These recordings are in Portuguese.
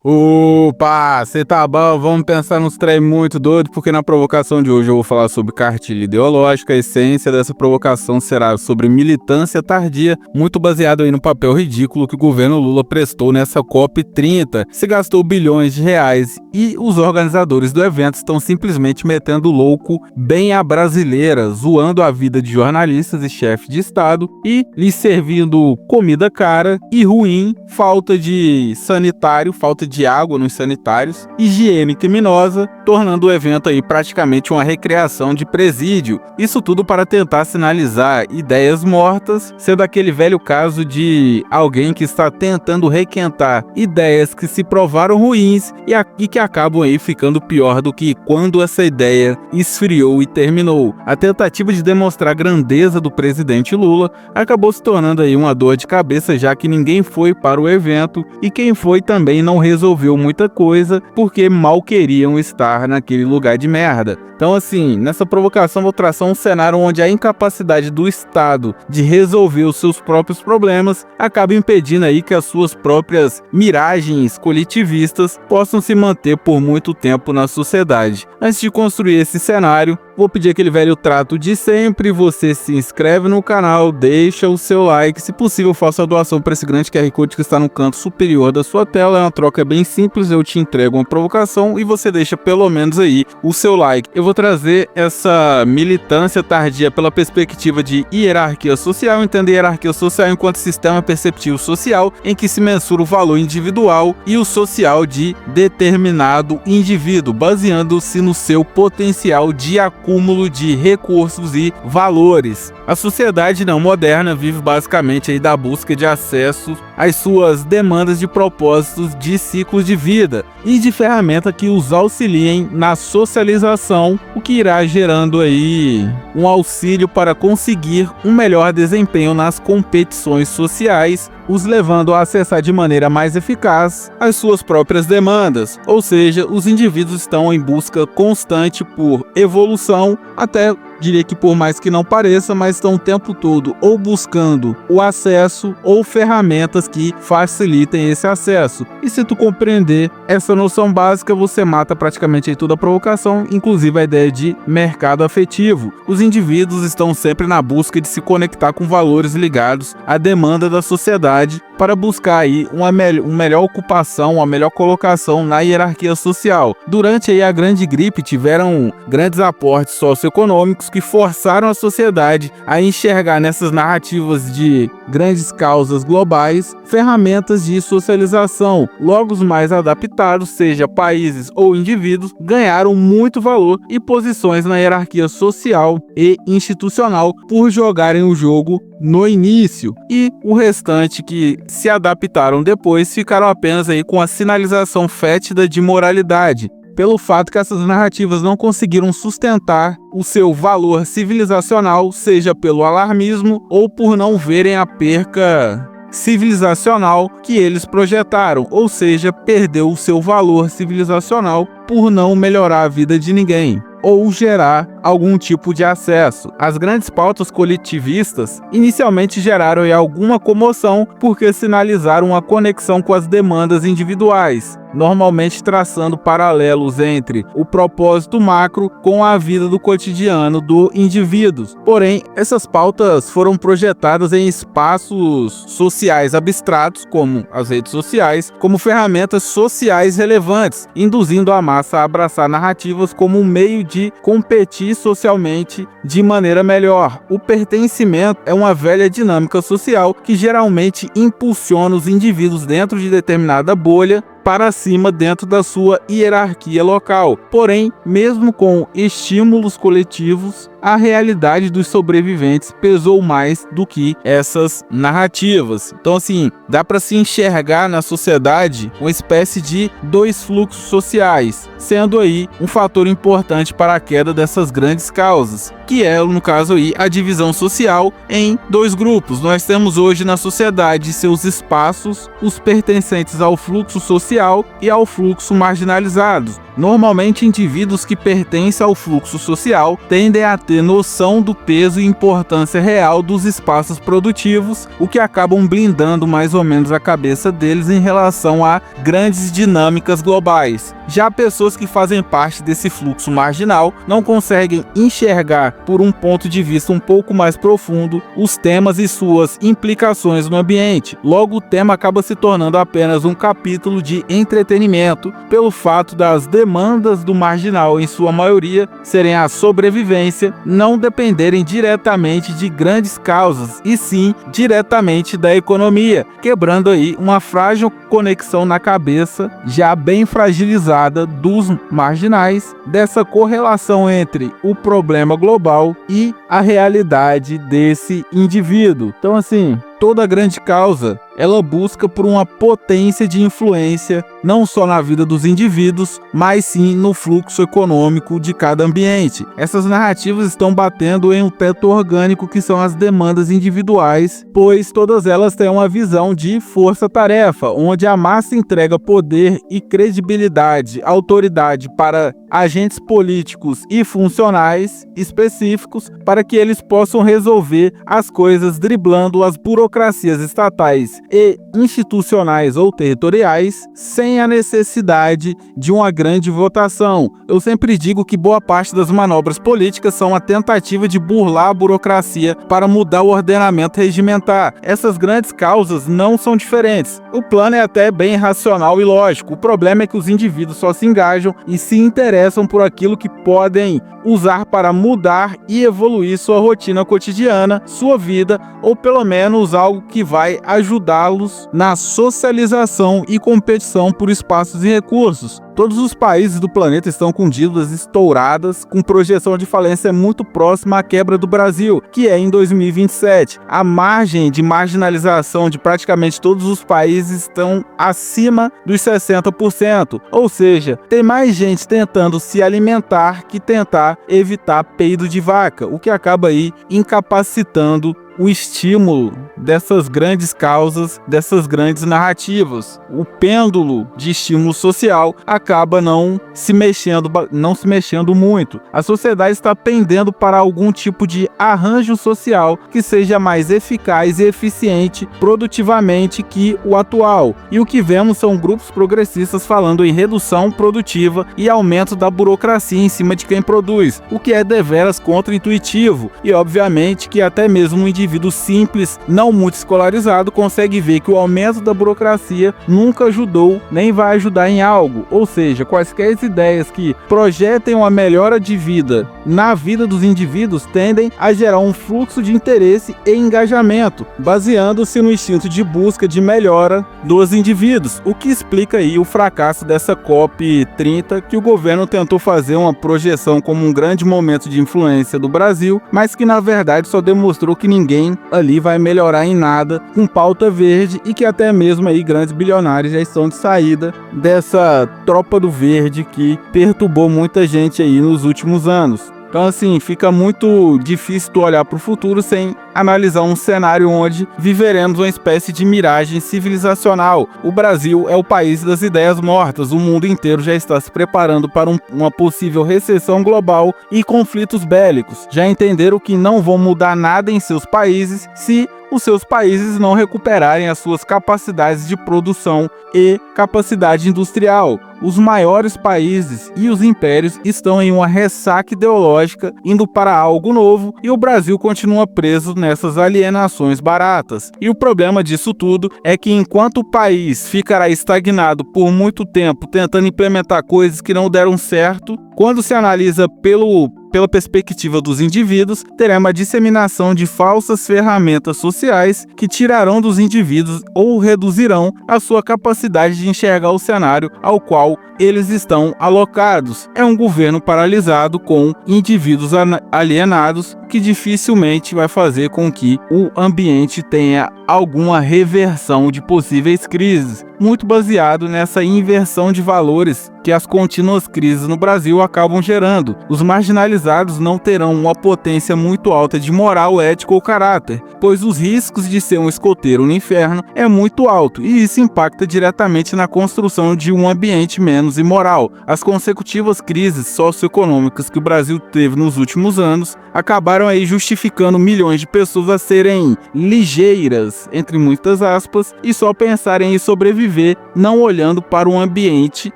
Opa, cê tá bom? Vamos pensar nos trem muito doido, porque na provocação de hoje eu vou falar sobre cartilha ideológica. A essência dessa provocação será sobre militância tardia, muito baseado aí no papel ridículo que o governo Lula prestou nessa COP30. Se gastou bilhões de reais e os organizadores do evento estão simplesmente metendo louco bem à brasileira, zoando a vida de jornalistas e chefes de estado e lhes servindo comida cara e ruim, falta de sanitário, falta de água nos sanitários, higiene criminosa, tornando o evento aí praticamente uma recreação de presídio. Isso tudo para tentar sinalizar ideias mortas, sendo aquele velho caso de alguém que está tentando requentar ideias que se provaram ruins e que acabam aí ficando pior do que quando essa ideia esfriou e terminou. A tentativa de demonstrar a grandeza do presidente Lula acabou se tornando aí uma dor de cabeça, já que ninguém foi para o evento e quem foi também não resolveu muita coisa porque mal queriam estar naquele lugar de merda. Então assim, nessa provocação vou traçar um cenário onde a incapacidade do Estado de resolver os seus próprios problemas acaba impedindo aí que as suas próprias miragens coletivistas possam se manter por muito tempo na sociedade. Antes de construir esse cenário, vou pedir aquele velho trato de sempre: você se inscreve no canal, deixa o seu like, se possível faça a doação para esse grande QR Code que está no canto superior da sua tela. É uma troca bem simples, eu te entrego uma provocação e você deixa pelo menos aí o seu like. Eu vou trazer essa militância tardia pela perspectiva de hierarquia social, entender hierarquia social enquanto sistema perceptivo social em que se mensura o valor individual e o social de determinado indivíduo, baseando-se no seu potencial de acúmulo de recursos e valores. A sociedade não moderna vive basicamente aí da busca de acesso às suas demandas de propósitos de ciclos de vida e de ferramentas que os auxiliem na socialização, o que irá gerando aí um auxílio para conseguir um melhor desempenho nas competições sociais, os levando a acessar de maneira mais eficaz as suas próprias demandas. Ou seja, os indivíduos estão em busca constante por evolução, até diria que por mais que não pareça, mas estão o tempo todo ou buscando o acesso ou ferramentas que facilitem esse acesso. E se tu compreender essa noção básica, você mata praticamente aí toda a provocação, inclusive a ideia de mercado afetivo. Os indivíduos estão sempre na busca de se conectar com valores ligados à demanda da sociedade para buscar aí uma melhor ocupação, uma melhor colocação na hierarquia social. Durante aí a grande gripe tiveram grandes aportes socioeconômicos que forçaram a sociedade a enxergar nessas narrativas de grandes causas globais ferramentas de socialização. Logo, os mais adaptados, seja países ou indivíduos, ganharam muito valor e posições na hierarquia social e institucional por jogarem o jogo no início, e o restante que se adaptaram depois ficaram apenas aí com a sinalização fétida de moralidade, pelo fato que essas narrativas não conseguiram sustentar o seu valor civilizacional, seja pelo alarmismo ou por não verem a perca civilizacional que eles projetaram, ou seja, perdeu o seu valor civilizacional por não melhorar a vida de ninguém ou gerar algum tipo de acesso. As grandes pautas coletivistas inicialmente geraram aí alguma comoção porque sinalizaram uma conexão com as demandas individuais, normalmente traçando paralelos entre o propósito macro com a vida do cotidiano do indivíduo. Porém, essas pautas foram projetadas em espaços sociais abstratos, como as redes sociais, como ferramentas sociais relevantes, induzindo a massa a abraçar narrativas como um meio de competir socialmente de maneira melhor. O pertencimento é uma velha dinâmica social que geralmente impulsiona os indivíduos dentro de determinada bolha para cima dentro da sua hierarquia local. Porém, mesmo com estímulos coletivos, a realidade dos sobreviventes pesou mais do que essas narrativas. Então, assim, dá para se enxergar na sociedade uma espécie de dois fluxos sociais, sendo aí um fator importante para a queda dessas grandes causas, que é, no caso aí, a divisão social em dois grupos. Nós temos hoje na sociedade seus espaços, os pertencentes ao fluxo social e ao fluxo marginalizados. Normalmente, indivíduos que pertencem ao fluxo social tendem a ter noção do peso e importância real dos espaços produtivos, o que acabam blindando mais ou menos a cabeça deles em relação a grandes dinâmicas globais. Já pessoas que fazem parte desse fluxo marginal não conseguem enxergar por um ponto de vista um pouco mais profundo os temas e suas implicações no ambiente. Logo, o tema acaba se tornando apenas um capítulo de entretenimento, pelo fato das demandas do marginal, em sua maioria, serem a sobrevivência, não dependerem diretamente de grandes causas, e sim diretamente da economia, quebrando aí uma frágil conexão na cabeça, já bem fragilizada dos marginais, dessa correlação entre o problema global e a realidade desse indivíduo. Então, assim, toda grande causa, ela busca por uma potência de influência, não só na vida dos indivíduos, mas sim no fluxo econômico de cada ambiente. Essas narrativas estão batendo em um teto orgânico que são as demandas individuais, pois todas elas têm uma visão de força-tarefa, onde a massa entrega poder e credibilidade, autoridade para agentes políticos e funcionais específicos para que eles possam resolver as coisas driblando as burocracias estatais e institucionais ou territoriais sem a necessidade de uma grande votação. Eu sempre digo que boa parte das manobras políticas são a tentativa de burlar a burocracia para mudar o ordenamento regimentar. Essas grandes causas não são diferentes. O plano é até bem racional e lógico. O problema é que os indivíduos só se engajam e se interessam por aquilo que podem usar para mudar e evoluir sua rotina cotidiana, sua vida, ou pelo menos algo que vai ajudá-los na socialização e competição por espaços e recursos. Todos os países do planeta estão com dívidas estouradas, com projeção de falência muito próxima à quebra do Brasil, que é em 2027. A margem de marginalização de praticamente todos os países estão acima dos 60%. Ou seja, tem mais gente tentando se alimentar que tentar evitar peido de vaca, o que acaba aí incapacitando o estímulo dessas grandes causas, dessas grandes narrativas. O pêndulo de estímulo social acaba não se mexendo muito. A sociedade está pendendo para algum tipo de arranjo social que seja mais eficaz e eficiente produtivamente que o atual. E o que vemos são grupos progressistas falando em redução produtiva e aumento da burocracia em cima de quem produz, o que é deveras contra-intuitivo. E obviamente que até mesmo um indivíduo simples, não muito escolarizado, consegue ver que o aumento da burocracia nunca ajudou, nem vai ajudar em algo. Ou seja, quaisquer ideias que projetem uma melhora de vida na vida dos indivíduos tendem a gerar um fluxo de interesse e engajamento, baseando-se no instinto de busca de melhora dos indivíduos, o que explica aí o fracasso dessa COP30, que o governo tentou fazer uma projeção como um grande momento de influência do Brasil, mas que na verdade só demonstrou que ninguém ali vai melhorar em nada com pauta verde e que até mesmo aí grandes bilionários já estão de saída dessa tropa do verde que perturbou muita gente aí nos últimos anos. Então, assim, fica muito difícil tu olhar para o futuro sem analisar um cenário onde viveremos uma espécie de miragem civilizacional. O Brasil é o país das ideias mortas. O mundo inteiro já está se preparando para uma possível recessão global e conflitos bélicos. Já entenderam que não vão mudar nada em seus países se os seus países não recuperarem as suas capacidades de produção e capacidade industrial. Os maiores países e os impérios estão em uma ressaca ideológica, indo para algo novo, e o Brasil continua preso nessas alienações baratas. E o problema disso tudo é que enquanto o país ficará estagnado por muito tempo tentando implementar coisas que não deram certo, quando se analisa pela perspectiva dos indivíduos, terá uma disseminação de falsas ferramentas sociais que tirarão dos indivíduos ou reduzirão a sua capacidade de enxergar o cenário ao qual eles estão alocados. É um governo paralisado com indivíduos alienados que dificilmente vai fazer com que o ambiente tenha alguma reversão de possíveis crises, muito baseado nessa inversão de valores que as contínuas crises no Brasil acabam gerando. Os marginalizados não terão uma potência muito alta de moral, ética ou caráter, pois os riscos de ser um escoteiro no inferno é muito alto e isso impacta diretamente na construção de um ambiente menos imoral. As consecutivas crises socioeconômicas que o Brasil teve nos últimos anos acabaram aí justificando milhões de pessoas a serem ligeiras, entre muitas aspas, e só pensarem em sobreviver, não olhando para o ambiente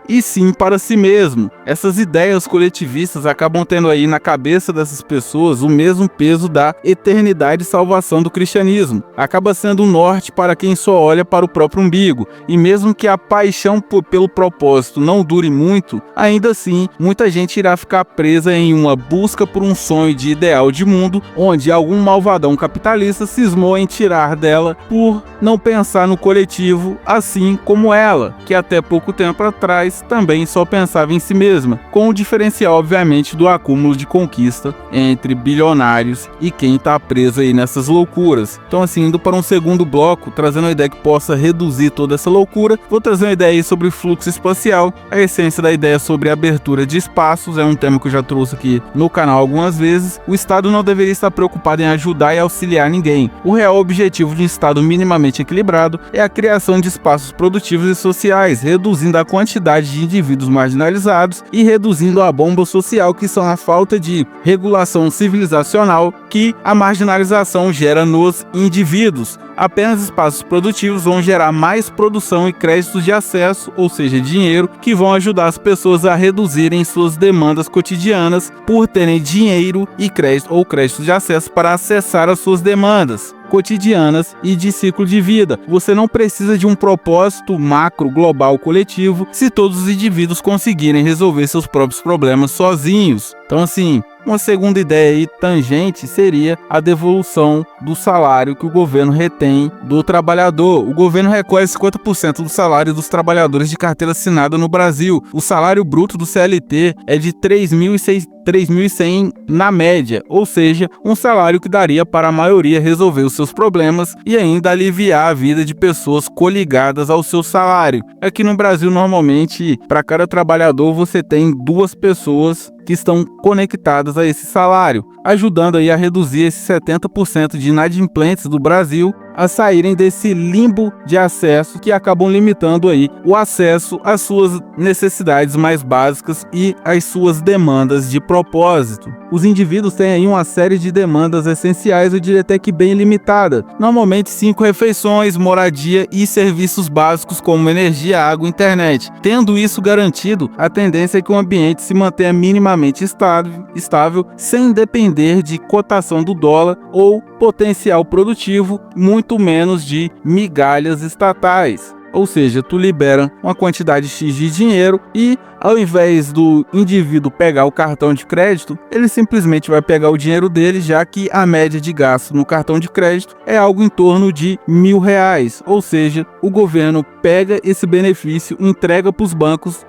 e sim para si mesmo. Essas ideias coletivistas acabam tendo aí na cabeça dessas pessoas o mesmo peso da eternidade e salvação do cristianismo. Acaba sendo um norte para quem só olha para o próprio umbigo, e mesmo que a paixão pelo propósito não dure muito, ainda assim, muita gente irá ficar presa em uma busca por um sonho de ideal de mundo, onde algum malvadão capitalista cismou em tirar dela por não pensar no coletivo, assim como ela, que até pouco tempo atrás também só pensava em si mesma, com o diferencial obviamente do acúmulo de conquista entre bilionários e quem está preso aí nessas loucuras. Então assim, indo para um segundo bloco, trazendo uma ideia que possa reduzir toda essa loucura, vou trazer uma ideia aí sobre fluxo espacial. A essência da ideia sobre abertura de espaços é um tema que eu já trouxe aqui no canal algumas vezes. O Estado não deveria estar preocupado em ajudar e auxiliar ninguém. O real objetivo de um Estado minimamente equilibrado é a criação de espaços produtivos e sociais, reduzindo a quantidade de indivíduos marginalizados e reduzindo a bomba social que são a falta de regulação civilizacional que a marginalização gera nos indivíduos. Apenas espaços produtivos vão gerar mais produção e créditos de acesso, ou seja, dinheiro, que vão ajudar as pessoas a reduzirem suas demandas cotidianas por terem dinheiro e crédito ou créditos de acesso para acessar as suas demandas cotidianas e de ciclo de vida. Você não precisa de um propósito macro, global, coletivo, se todos os indivíduos conseguirem resolver seus próprios problemas sozinhos. Então assim, uma segunda ideia aí tangente seria a devolução do salário que o governo retém do trabalhador. O governo recolhe 50% do salário dos trabalhadores de carteira assinada no Brasil. O salário bruto do CLT é de 3.100 na média, ou seja, um salário que daria para a maioria resolver os seus problemas e ainda aliviar a vida de pessoas coligadas ao seu salário. Aqui no Brasil, normalmente, para cada trabalhador, você tem 2 pessoas que estão conectadas a esse salário, ajudando aí a reduzir esses 70% de inadimplentes do Brasil a saírem desse limbo de acesso que acabam limitando aí o acesso às suas necessidades mais básicas e às suas demandas de propósito. Os indivíduos têm aí uma série de demandas essenciais, eu diria até que bem limitada, normalmente 5 refeições, moradia e serviços básicos como energia, água e internet. Tendo isso garantido, a tendência é que o ambiente se mantenha minimamente estável sem depender de cotação do dólar ou potencial produtivo, muito menos de migalhas estatais. Ou seja, tu libera uma quantidade X de dinheiro e ao invés do indivíduo pegar o cartão de crédito, ele simplesmente vai pegar o dinheiro dele, já que a média de gasto no cartão de crédito é algo em torno de R$1.000. Ou seja, o governo pega esse benefício, entrega para os bancos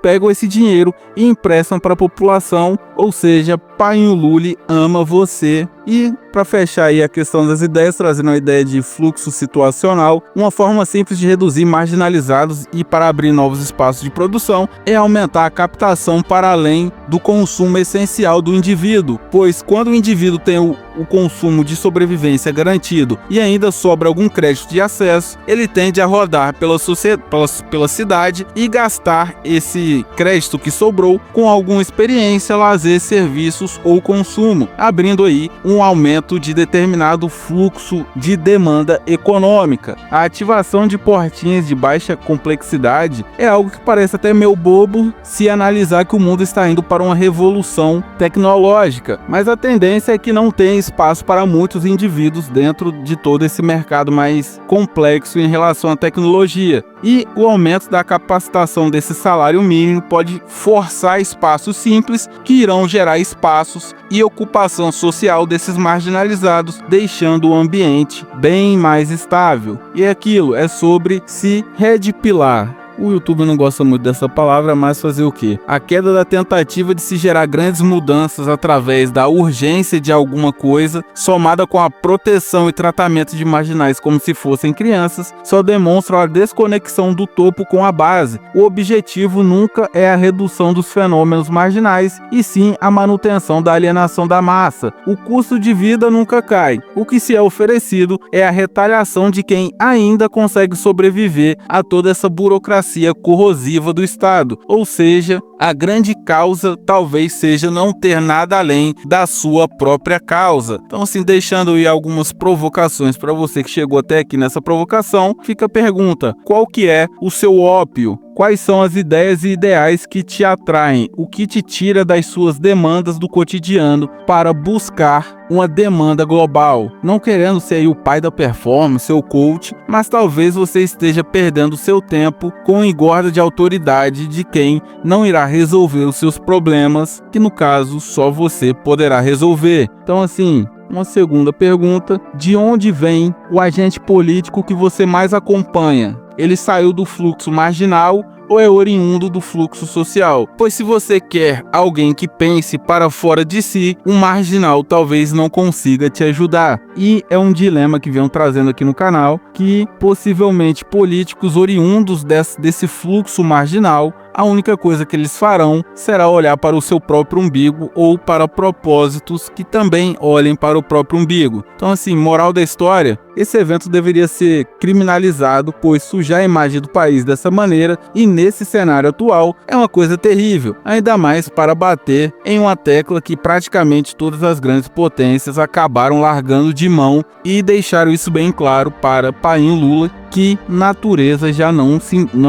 pegam esse dinheiro e emprestam para a população, ou seja, Pai Lully ama você. E para fechar aí a questão das ideias, trazendo uma ideia de fluxo situacional, uma forma simples de reduzir marginalizados e para abrir novos espaços de produção é aumentar a captação para além do consumo essencial do indivíduo, pois quando o indivíduo tem o consumo de sobrevivência garantido e ainda sobra algum crédito de acesso, ele tende a rodar pela cidade e gastar esse crédito que sobrou com alguma experiência, lazer, serviços ou consumo, abrindo aí um aumento de determinado fluxo de demanda econômica. A ativação de portinhas de baixa complexidade é algo que parece até meio bobo se analisar que o mundo está indo para uma revolução tecnológica, mas a tendência é que não tem espaço para muitos indivíduos dentro de todo esse mercado mais complexo em relação à tecnologia. E o aumento da capacitação desse salário mínimo pode forçar espaços simples que irão gerar espaços e ocupação social desses marginalizados, deixando o ambiente bem mais estável. E aquilo é sobre se redipilar O YouTube não gosta muito dessa palavra, mas fazer o quê? A queda da tentativa de se gerar grandes mudanças através da urgência de alguma coisa, somada com a proteção e tratamento de marginais como se fossem crianças, só demonstram a desconexão do topo com a base. O objetivo nunca é a redução dos fenômenos marginais, e sim a manutenção da alienação da massa. O custo de vida nunca cai. O que se é oferecido é a retaliação de quem ainda consegue sobreviver a toda essa burocracia corrosiva do Estado. Ou seja, a grande causa talvez seja não ter nada além da sua própria causa. Então, assim, deixando aí algumas provocações para você que chegou até aqui nessa provocação, fica a pergunta: qual que é o seu ópio? Quais são as ideias e ideais que te atraem? O que te tira das suas demandas do cotidiano para buscar uma demanda global? Não querendo ser aí o pai da performance ou coach, mas talvez você esteja perdendo seu tempo com engorda de autoridade de quem não irá resolver os seus problemas, que no caso só você poderá resolver. Então, assim, uma segunda pergunta: de onde vem o agente político que você mais acompanha? Ele saiu do fluxo marginal ou é oriundo do fluxo social? Pois se você quer alguém que pense para fora de si, um marginal talvez não consiga te ajudar. E é um dilema que venho trazendo aqui no canal, que possivelmente políticos oriundos desse fluxo marginal, a única coisa que eles farão será olhar para o seu próprio umbigo ou para propósitos que também olhem para o próprio umbigo. Então, assim, moral da história: esse evento deveria ser criminalizado, pois sujar a imagem do país dessa maneira e nesse cenário atual é uma coisa terrível, ainda mais para bater em uma tecla que praticamente todas as grandes potências acabaram largando de mão e deixaram isso bem claro para Painho Lula, que natureza já não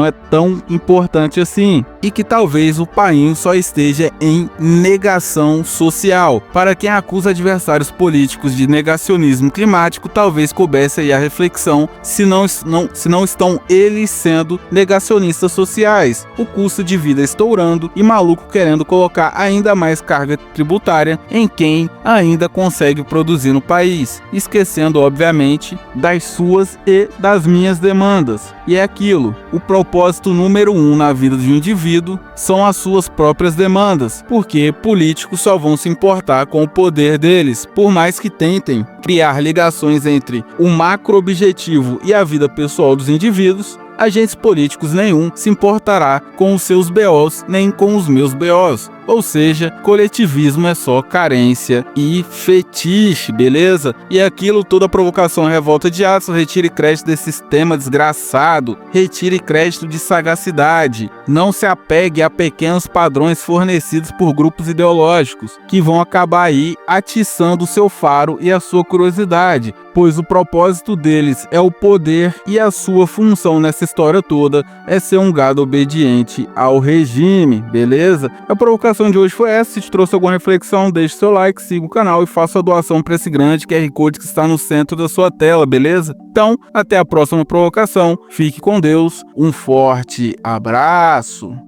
é tão importante assim, e que talvez o Painho só esteja em negação social. Para quem acusa adversários políticos de negacionismo climático, talvez coubesse aí a reflexão se não estão eles sendo negacionistas sociais. O custo de vida estourando e maluco querendo colocar ainda mais carga tributária em quem ainda consegue produzir no país, esquecendo obviamente das suas e das minhas demandas. E é aquilo: o propósito número 1 na vida de um indivíduo são as suas próprias demandas, porque políticos só vão se importar com o poder deles, por mais que tentem criar ligações entre o macro objetivo e a vida pessoal dos indivíduos. Agentes políticos nenhum se importará com os seus BOs nem com os meus BOs. Ou seja, coletivismo é só carência e fetiche, beleza? E é aquilo, toda provocação, revolta de atos, retire crédito desse sistema desgraçado, retire crédito de sagacidade. Não se apegue a pequenos padrões fornecidos por grupos ideológicos, que vão acabar aí atiçando o seu faro e a sua curiosidade, pois o propósito deles é o poder e a sua função nessa história toda é ser um gado obediente ao regime, beleza? A provocação de hoje foi essa. Se te trouxe alguma reflexão, deixe seu like, siga o canal e faça a doação para esse grande QR Code que está no centro da sua tela, beleza? Então, até a próxima provocação. Fique com Deus. Um forte abraço.